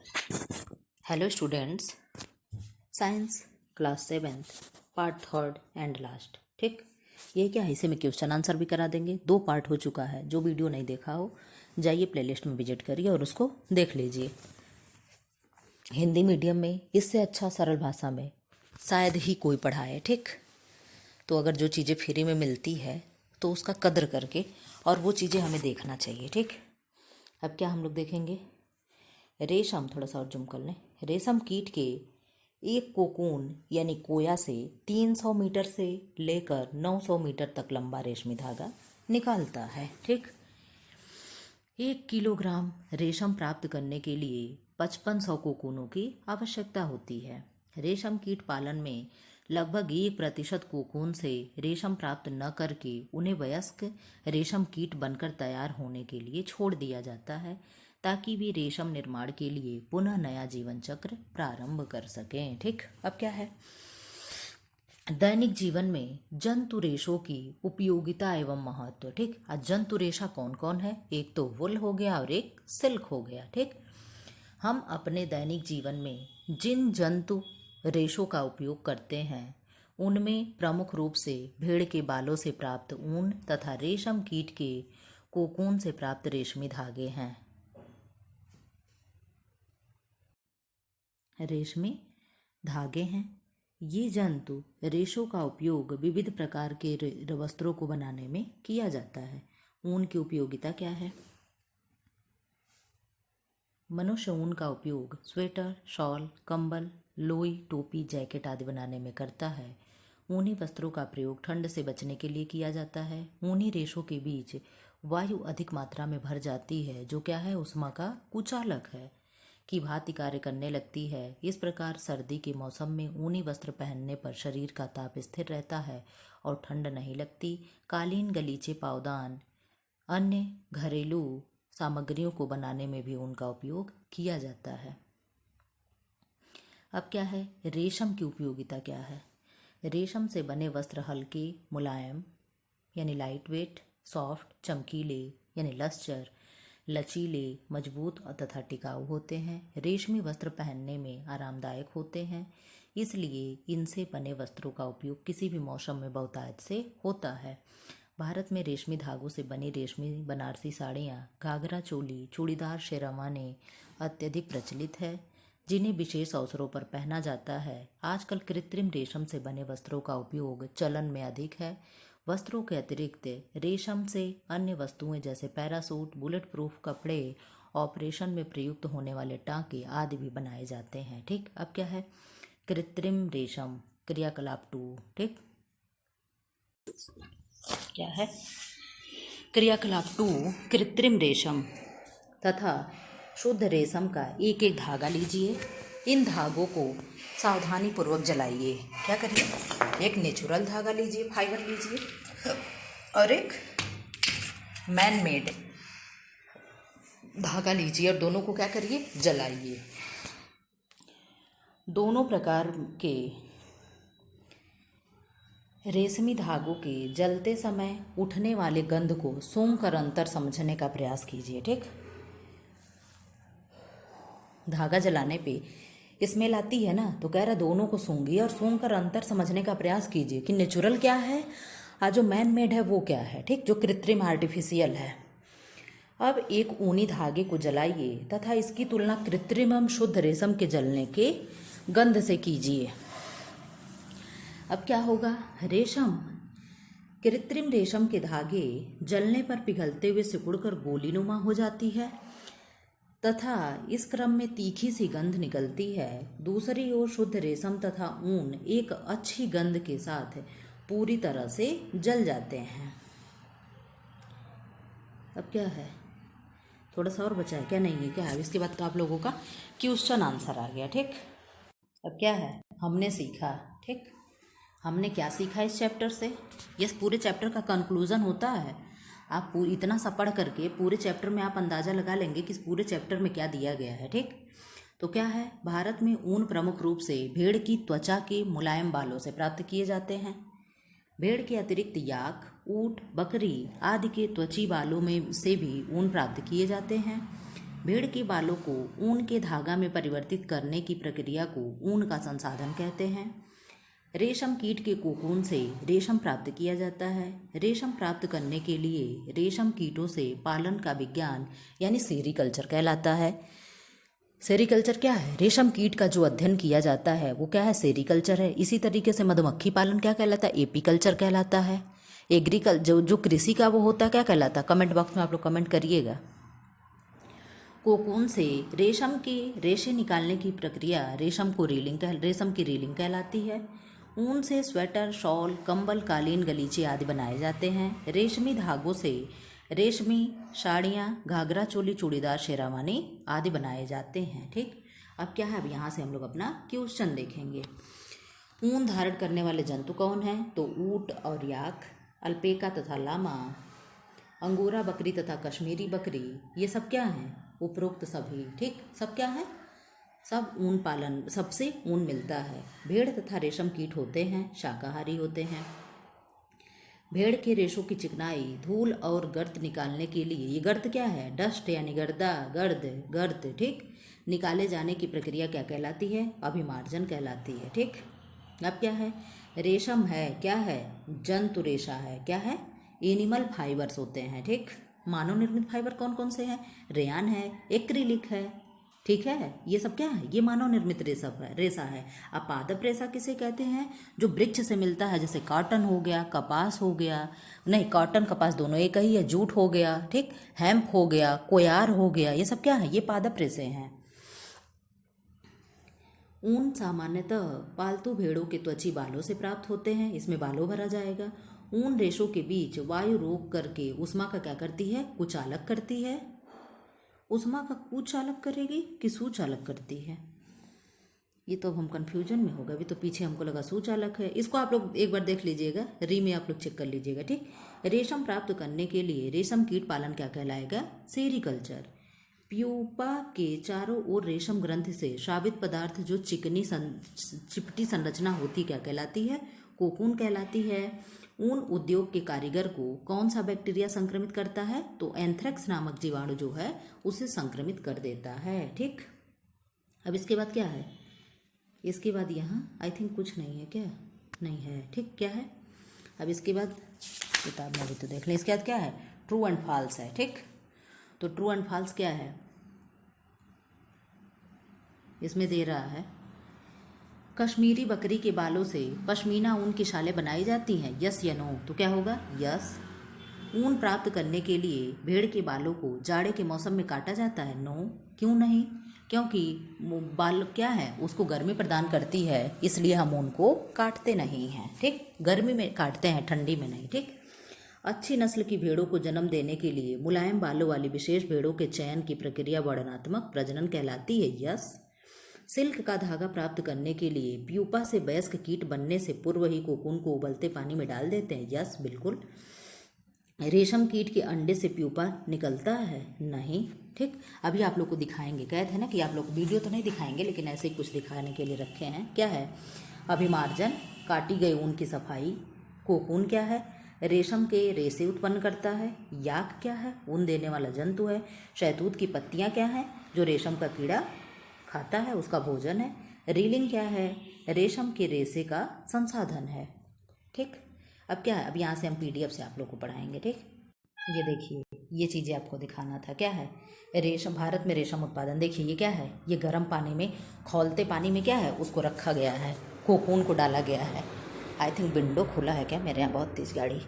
Hello students, science class 7 part third and last. ठीक, ये क्या है, इसे में क्वेश्चन आंसर भी करा देंगे। 2 पार्ट हो चुका है। जो वीडियो नहीं देखा हो जाइए प्लेलिस्ट में विजिट करिए और उसको देख लीजिए। हिंदी मीडियम में इससे अच्छा सरल भाषा में शायद ही कोई पढ़ाए। ठीक, तो अगर जो चीज़ें फ्री में मिलती है तो उसका कद्र करके और वो चीज़ें हमें देखना चाहिए। ठीक, अब क्या हम लोग देखेंगे, रेशम, थोड़ा सा और जूम कर लें। रेशम कीट के एक कोकून यानी कोया से 300 मीटर से लेकर 900 मीटर तक लंबा रेशमी धागा निकालता है। ठीक, 1 किलोग्राम रेशम प्राप्त करने के लिए 5500 कोकूनों की आवश्यकता होती है। रेशम कीट पालन में लगभग 1% कोकून से रेशम प्राप्त न करके उन्हें वयस्क रेशम कीट बनकर तैयार होने के लिए छोड़ दिया जाता है, ताकि वे रेशम निर्माण के लिए पुनः नया जीवन चक्र प्रारंभ कर सकें। ठीक, अब क्या है, दैनिक जीवन में जंतु रेशों की उपयोगिता एवं महत्व। ठीक, आज जंतु रेशा कौन कौन है, एक तो वुल हो गया और एक सिल्क हो गया। ठीक, हम अपने दैनिक जीवन में जिन जंतु रेशों का उपयोग करते हैं उनमें प्रमुख रूप से भेड़ के बालों से प्राप्त ऊन तथा रेशम कीट के कोकून से प्राप्त रेशमी धागे हैं। रेशमी धागे हैं। ये जंतु रेशों का उपयोग विविध प्रकार के वस्त्रों को बनाने में किया जाता है। ऊन की उपयोगिता क्या है, मनुष्य ऊन का उपयोग स्वेटर, शॉल, कंबल, लोई, टोपी, जैकेट आदि बनाने में करता है। ऊनी वस्त्रों का प्रयोग ठंड से बचने के लिए किया जाता है। ऊनी रेशों के बीच वायु अधिक मात्रा में भर जाती है, जो क्या है, उष्मा का कुचालक है की भांति कार्य करने लगती है। इस प्रकार सर्दी के मौसम में ऊनी वस्त्र पहनने पर शरीर का ताप स्थिर रहता है और ठंड नहीं लगती। कालीन, गलीचे, पावदान, अन्य घरेलू सामग्रियों को बनाने में भी ऊन का उपयोग किया जाता है। अब क्या है, रेशम की उपयोगिता क्या है। रेशम से बने वस्त्र हल्के, मुलायम यानी लाइट वेट, सॉफ्ट, चमकीले यानी लस्चर, लचीले, मजबूत और तथा टिकाऊ होते हैं। रेशमी वस्त्र पहनने में आरामदायक होते हैं, इसलिए इनसे बने वस्त्रों का उपयोग किसी भी मौसम में बहुतायत से होता है। भारत में रेशमी धागों से बनी रेशमी बनारसी साड़ियाँ, घाघरा चोली, चूड़ीदार शेरवानी अत्यधिक प्रचलित है, जिन्हें विशेष अवसरों पर पहना जाता है। आजकल कृत्रिम रेशम से बने वस्त्रों का उपयोग चलन में अधिक है। वस्त्रों के अतिरिक्त रेशम से अन्य वस्तुएं जैसे पैरासूट, बुलेट प्रूफ कपड़े, ऑपरेशन में प्रयुक्त होने वाले टाँके आदि भी बनाए जाते हैं। ठीक, अब क्या है, कृत्रिम रेशम क्रियाकलाप 2। ठीक, क्या है, क्रियाकलाप 2, कृत्रिम रेशम तथा शुद्ध रेशम का एक एक धागा लीजिए। इन धागों को सावधानी पूर्वक जलाइए। क्या करिए, एक नेचुरल धागा लीजिए, फाइबर लीजिए, और एक मैन मेड धागा लीजिए और दोनों को क्या करिए, जलाइए। दोनों प्रकार के रेशमी धागों के जलते समय उठने वाले गंध को सूंघ कर अंतर समझने का प्रयास कीजिए। ठीक, धागा जलाने पे स्मेल आती है ना, तो कह रहा दोनों को सूंघिए और सूंघ कर अंतर समझने का प्रयास कीजिए कि नेचुरल क्या है और जो मैन मेड है वो क्या है। ठीक, जो कृत्रिम आर्टिफिशियल है। अब एक ऊनी धागे को जलाइए तथा इसकी तुलना कृत्रिम एवं शुद्ध रेशम के जलने के गंध से कीजिए। अब क्या होगा, रेशम, कृत्रिम रेशम के धागे जलने पर पिघलते हुए सिकुड़कर गोलीनुमा हो जाती है तथा इस क्रम में तीखी सी गंध निकलती है। दूसरी ओर शुद्ध रेशम तथा ऊन एक अच्छी गंध के साथ पूरी तरह से जल जाते हैं। अब क्या है, थोड़ा सा और बचा है क्या, नहीं है क्या है, इसके बाद तो आप लोगों का क्वेश्चन आंसर आ गया। ठीक, अब क्या है, हमने सीखा। ठीक, हमने क्या सीखा इस चैप्टर से, ये पूरे चैप्टर का कंक्लूजन होता है। आप इतना सा पढ़ करके पूरे चैप्टर में आप अंदाज़ा लगा लेंगे कि इस पूरे चैप्टर में क्या दिया गया है। ठीक, तो क्या है, भारत में ऊन प्रमुख रूप से भेड़ की त्वचा के मुलायम बालों से प्राप्त किए जाते हैं। भेड़ के अतिरिक्त याक, ऊँट, बकरी आदि के त्वची बालों में से भी ऊन प्राप्त किए जाते हैं। भेड़ के बालों को ऊन के धागा में परिवर्तित करने की प्रक्रिया को ऊन का संसाधन कहते हैं। रेशम कीट के कोकून से रेशम प्राप्त किया जाता है। रेशम प्राप्त करने के लिए रेशम कीटों से पालन का विज्ञान यानी सेरीकल्चर कहलाता है। सेरीकल्चर क्या है? रेशम कीट का जो अध्ययन किया जाता है वो क्या है? सेरीकल्चर है। इसी तरीके से मधुमक्खी पालन क्या कहलाता है? एपीकल्चर कहलाता है। जो कृषि का वो होता है क्या कहलाता है? कमेंट बॉक्स में आप लोग कमेंट करिएगा। कोकून से रेशम के रेशे निकालने की प्रक्रिया रेशम की रीलिंग कहलाती है। ऊन से स्वेटर, शॉल, कंबल, कालीन, गलीचे आदि बनाए जाते हैं। रेशमी धागों से रेशमी साड़ियाँ, घाघरा चोली, चूड़ीदार, शेरवानी आदि बनाए जाते हैं। ठीक, अब क्या है? अब यहाँ से हम लोग अपना क्वेश्चन देखेंगे। ऊन धारण करने वाले जंतु कौन हैं? तो ऊँट और याक, अल्पेका तथा लामा, अंगोरा बकरी तथा कश्मीरी बकरी, ये सब क्या हैं? उपरोक्त सभी। ठीक, सब क्या है? सब ऊन पालन, सबसे ऊन मिलता है। भेड़ तथा रेशम कीट होते हैं, शाकाहारी होते हैं। भेड़ के रेशों की चिकनाई, धूल और गर्द निकालने के लिए, ये गर्द क्या है? डस्ट यानी गर्द, ठीक, निकाले जाने की प्रक्रिया क्या कहलाती है? अभिमार्जन कहलाती है। ठीक, अब क्या है? रेशम है, क्या है? जंतु रेशा है, क्या है? एनिमल फाइबर्स होते हैं। ठीक, मानव निर्मित फाइबर कौन कौन से हैं? रेयान है, एक्रिलिक है। ठीक है, ये सब क्या है? ये मानव निर्मित रेशा है। अब पादप रेशा किसे कहते हैं? जो वृक्ष से मिलता है, जैसे कॉटन हो गया, कपास हो गया, नहीं कॉटन कपास दोनों एक ही है, जूट हो गया, ठीक, हेम्प हो गया, कोयार हो गया, ये सब क्या है? ये पादप रेशे हैं। ऊन सामान्यतः पालतू भेड़ों के त्वची बालों से प्राप्त होते हैं। इसमें बालों भरा जाएगा। ऊन रेशों के बीच वायु रोक करके ऊष्मा का क्या करती है? कुचालक करती है। ऊष्मा का कुचालक करेगी कि सुचालक करती है? ये तो हम कंफ्यूजन में हो गए। अभी तो पीछे हमको लगा सुचालक है। इसको आप लोग एक बार देख लीजिएगा, री में आप लोग चेक कर लीजिएगा। ठीक, रेशम प्राप्त करने के लिए रेशम कीट पालन क्या कहलाएगा? सेरीकल्चर। प्यूपा के चारों ओर रेशम ग्रंथि से श्रावित पदार्थ जो चिपटी संरचना होती क्या कहलाती है? कोकून कहलाती है। ऊन उद्योग के कारीगर को कौन सा बैक्टीरिया संक्रमित करता है? तो एंथ्रेक्स नामक जीवाणु जो है उसे संक्रमित कर देता है। ठीक, अब इसके बाद क्या है? इसके बाद यहाँ आई थिंक कुछ नहीं है, क्या नहीं है? ठीक, क्या है? अब इसके बाद किताब में भी तो देख लें। इसके बाद क्या है? ट्रू एंड फॉल्स है। ठीक, तो ट्रू एंड फॉल्स क्या है? इसमें दे रहा है कश्मीरी बकरी के बालों से पश्मीना ऊन की शालें बनाई जाती हैं, यस या नो? तो क्या होगा? यस। ऊन प्राप्त करने के लिए भेड़ के बालों को जाड़े के मौसम में काटा जाता है, नो। क्यों नहीं? क्योंकि बाल क्या है? उसको गर्मी प्रदान करती है, इसलिए हम ऊन को काटते नहीं हैं। ठीक, गर्मी में काटते हैं, ठंडी में नहीं। ठीक, अच्छी नस्ल की भेड़ों को जन्म देने के लिए मुलायम बालों वाली विशेष भेड़ों के चयन की प्रक्रिया वर्णनात्मक प्रजनन कहलाती है, यस। सिल्क का धागा प्राप्त करने के लिए प्यूपा से वयस्क कीट बनने से पूर्व ही कोकून को उबलते पानी में डाल देते हैं, यस बिल्कुल। रेशम कीट के अंडे से प्यूपा निकलता है, नहीं। ठीक, अभी आप लोग को दिखाएंगे, कहे थे ना कि आप लोग वीडियो तो नहीं दिखाएंगे, लेकिन ऐसे ही कुछ दिखाने के लिए रखे हैं। क्या है? अभिमार्जन, काटी गई ऊन की सफाई। कोकून क्या है? रेशम के रेशे उत्पन्न करता है। याक क्या है? ऊन देने वाला जंतु है। शहतूत की पत्तियां क्या है? जो रेशम का कीड़ा खाता है, उसका भोजन है। रीलिंग क्या है? रेशम के रेशे का संसाधन है। ठीक, अब क्या है? अब यहाँ से हम PDF से आप लोग को पढ़ाएंगे। ठीक, ये देखिए, ये चीज़ें आपको दिखाना था। क्या है? रेशम, भारत में रेशम उत्पादन। देखिए ये क्या है? ये गर्म पानी में, खौलते पानी में क्या है? उसको रखा गया है, कोकून को डाला गया है। आई थिंक विंडो खुला है क्या? मेरे यहाँ बहुत तेज गाड़ी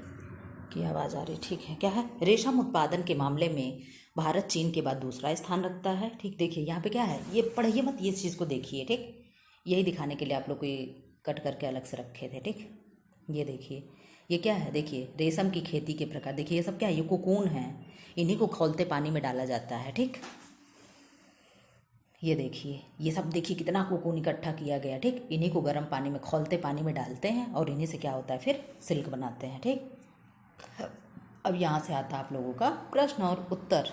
की आवाज़ आ रही। ठीक है, क्या है? रेशम उत्पादन के मामले में भारत चीन के बाद दूसरा स्थान रखता है। ठीक, देखिए यहाँ पे क्या है? ये पढ़िए मत, ये चीज़ को देखिए। ठीक, यही दिखाने के लिए आप लोग को ये कट करके अलग से रखे थे। ठीक, ये देखिए, ये क्या है? देखिए रेशम की खेती के प्रकार। देखिए ये सब क्या है? ये कोकून है, इन्हीं को खौलते पानी में डाला जाता है। ठीक, ये देखिए, ये सब देखिए कितना कोकून इकट्ठा किया गया। ठीक, इन्हीं को गर्म पानी में, खौलते पानी में डालते हैं और इन्हीं से क्या होता है? फिर सिल्क बनाते हैं। ठीक, अब यहाँ से आता है आप लोगों का प्रश्न और उत्तर।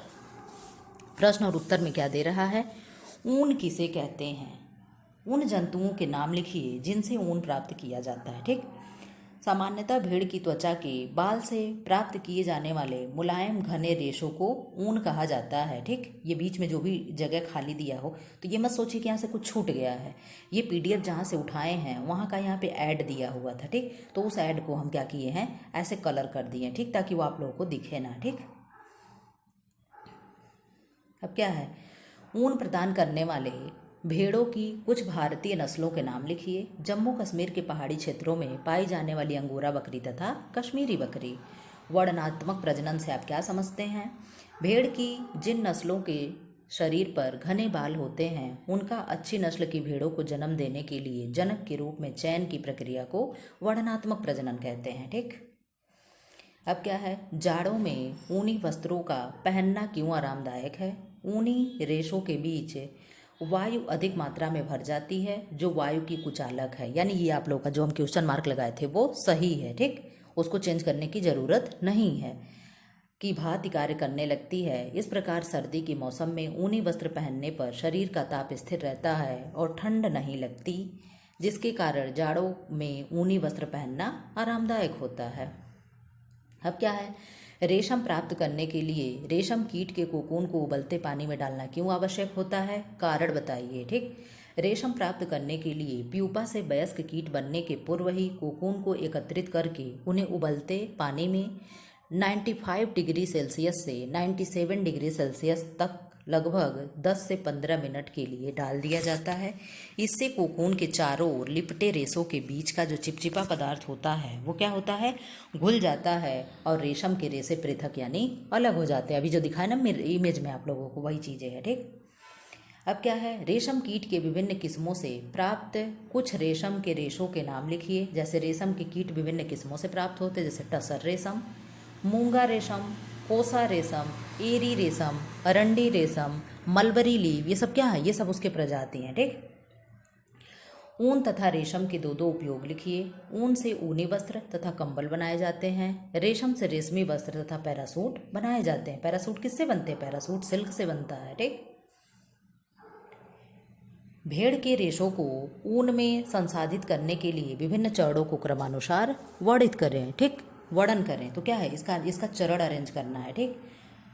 प्रश्न और उत्तर में क्या दे रहा है? ऊन किसे कहते हैं? उन जंतुओं के नाम लिखिए जिनसे ऊन प्राप्त किया जाता है। ठीक, सामान्यतः भेड़ की त्वचा के बाल से प्राप्त किए जाने वाले मुलायम घने रेशों को ऊन कहा जाता है। ठीक, ये बीच में जो भी जगह खाली दिया हो तो ये मत सोचिए कि यहाँ से कुछ छूट गया है। ये PDF जहाँ से उठाए हैं वहाँ का यहाँ पे ऐड दिया हुआ था। ठीक, तो उस ऐड को हम क्या किए हैं, ऐसे कलर कर दिए। ठीक, ताकि वो आप लोगों को दिखे ना। ठीक, अब क्या है, ऊन प्रदान करने वाले भेड़ों की कुछ भारतीय नस्लों के नाम लिखिए। जम्मू कश्मीर के पहाड़ी क्षेत्रों में पाई जाने वाली अंगोरा बकरी तथा कश्मीरी बकरी। वर्णनात्मक प्रजनन से आप क्या समझते हैं? भेड़ की जिन नस्लों के शरीर पर घने बाल होते हैं उनका अच्छी नस्ल की भेड़ों को जन्म देने के लिए जनक के रूप में चयन की प्रक्रिया को वर्णनात्मक प्रजनन कहते हैं। ठीक, अब क्या है, जाड़ों में ऊनी वस्त्रों का पहनना क्यों आरामदायक है? ऊनी रेशों के बीच वायु अधिक मात्रा में भर जाती है जो वायु की कुचालक है। यानी ये आप लोग का जो हम क्वेश्चन मार्क लगाए थे वो सही है। ठीक, उसको चेंज करने की ज़रूरत नहीं है। की भांति कार्य करने लगती है। इस प्रकार सर्दी के मौसम में ऊनी वस्त्र पहनने पर शरीर का ताप स्थिर रहता है और ठंड नहीं लगती, जिसके कारण जाड़ों में ऊनी वस्त्र पहनना आरामदायक होता है। अब क्या है, रेशम प्राप्त करने के लिए रेशम कीट के कोकून को उबलते पानी में डालना क्यों आवश्यक होता है? कारण बताइए। ठीक, रेशम प्राप्त करने के लिए प्यूपा से वयस्क कीट बनने के पूर्व ही कोकून को एकत्रित करके उन्हें उबलते पानी में 95 डिग्री सेल्सियस से 97 डिग्री सेल्सियस तक लगभग 10 से 15 मिनट के लिए डाल दिया जाता है। इससे कोकून के चारों ओर लिपटे रेशों के बीच का जो चिपचिपा पदार्थ होता है वो क्या होता है, घुल जाता है और रेशम के रेशे पृथक यानी अलग हो जाते हैं। अभी जो दिखाया ना मेरे इमेज में आप लोगों को वही चीज़ें हैं। ठीक, अब क्या है, रेशम कीट के विभिन्न किस्मों से प्राप्त कुछ रेशम के रेशों के नाम लिखिए। जैसे रेशम के कीट विभिन्न किस्मों से प्राप्त होते हैं, जैसे टसर रेशम, मूंगा रेशम, कोसा रेशम, एरी रेशम, अरंडी रेशम, मलबरी लीव, ये सब क्या है, ये सब उसके प्रजाति हैं। ठीक, ऊन तथा रेशम के दो उपयोग लिखिए। ऊन से ऊनी वस्त्र तथा कंबल बनाए जाते हैं। रेशम से रेशमी वस्त्र तथा पैरासूट बनाए जाते हैं। पैरासूट किससे बनते हैं? पैरासूट सिल्क से बनता है। ठीक, भेड़ के रेशों को ऊन में संसाधित करने के लिए विभिन्न चरणों को क्रमानुसार वर्णित करें। ठीक, वर्णन करें तो क्या है, इसका चरण अरेंज करना है। ठीक,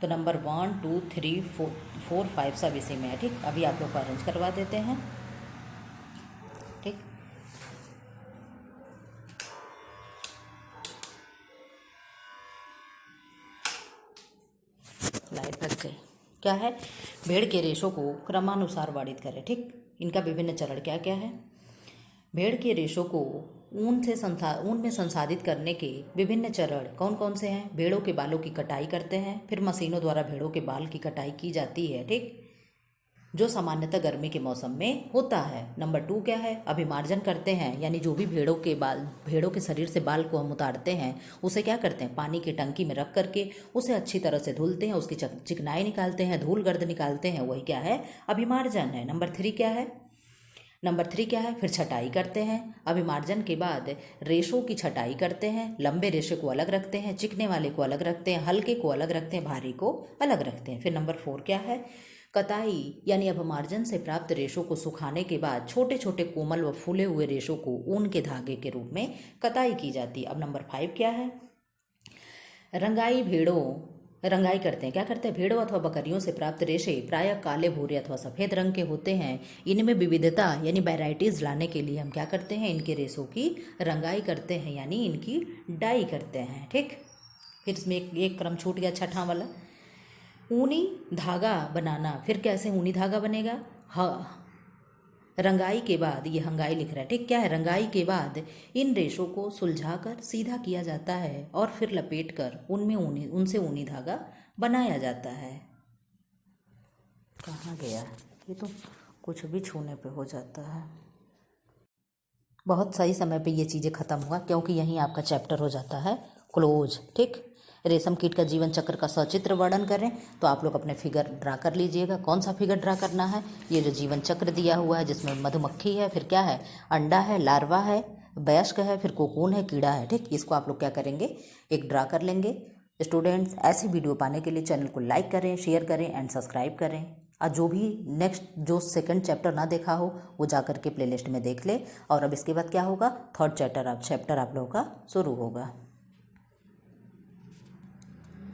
तो नंबर 1 2 3 4 5 सब इसी में है। ठीक, अभी आप लोग को अरेंज करवा देते हैं। ठीक, लाइट लग गई। क्या है, भेड़ के रेशों को क्रमानुसार वर्णित करें। ठीक, इनका विभिन्न चरण क्या क्या है? भेड़ के रेशों को ऊन में संसाधित करने के विभिन्न चरण कौन कौन से हैं? भेड़ों के बालों की कटाई करते हैं, फिर मशीनों द्वारा भेड़ों के बाल की कटाई की जाती है। ठीक, जो सामान्यतः गर्मी के मौसम में होता है। नंबर 2 क्या है, अभिमार्जन करते हैं, यानी जो भी भेड़ों के शरीर से बाल को हम उतारते हैं उसे क्या करते हैं, पानी की टंकी में रख करके उसे अच्छी तरह से धुलते हैं, उसकी चिकनाई निकालते हैं, धूल गर्द निकालते हैं, वही क्या है, अभिमार्जन है। नंबर 3 क्या है, फिर छटाई करते हैं। अभिमार्जन के बाद रेशों की छटाई करते हैं। लंबे रेशे को अलग रखते हैं, चिकने वाले को अलग रखते हैं, हल्के को अलग रखते हैं, भारी को अलग रखते हैं। फिर नंबर 4 क्या है, कताई यानी अभिमार्जन से प्राप्त रेशों को सुखाने के बाद छोटे छोटे कोमल व फूले हुए रेशों को ऊन के धागे के रूप में कताई की जाती है। अब नंबर 5 क्या है, रंगाई करते हैं। क्या करते हैं, भेड़ों अथवा बकरियों से प्राप्त रेशे प्रायः काले, भूरे अथवा सफ़ेद रंग के होते हैं। इनमें विविधता यानी वैरायटीज़ लाने के लिए हम क्या करते हैं, इनके रेशों की रंगाई करते हैं यानी इनकी डाई करते हैं। ठीक, फिर इसमें एक क्रम छूट गया, छठा वाला, ऊनी धागा बनाना। फिर कैसे ऊनी धागा बनेगा, रंगाई के बाद, ये हंगाई लिख रहा है। ठीक, क्या है, रंगाई के बाद इन रेशों को सुलझाकर सीधा किया जाता है और फिर लपेटकर उनसे ऊनी धागा बनाया जाता है। कहाँ गया, ये तो कुछ भी छूने पे हो जाता है। बहुत सही समय पे ये चीज़ें ख़त्म हुआ क्योंकि यहीं आपका चैप्टर हो जाता है क्लोज। ठीक, रेशम कीट का जीवन चक्र का सचित्र वर्णन करें तो आप लोग अपने फिगर ड्रा कर लीजिएगा। कौन सा फिगर ड्रा करना है, ये जो जीवन चक्र दिया हुआ है जिसमें मधुमक्खी है, फिर क्या है, अंडा है, लार्वा है, वयस्क है, फिर कोकून है, कीड़ा है। ठीक, इसको आप लोग क्या करेंगे, एक ड्रा कर लेंगे। स्टूडेंट्स, ऐसी वीडियो पाने के लिए चैनल को लाइक करें, शेयर करें एंड सब्सक्राइब करें। और जो भी नेक्स्ट जो सेकंड चैप्टर ना देखा हो वो जा कर के प्लेलिस्ट में देख ले। और अब इसके बाद क्या होगा, थर्ड चैप्टर आप लोगों का शुरू होगा।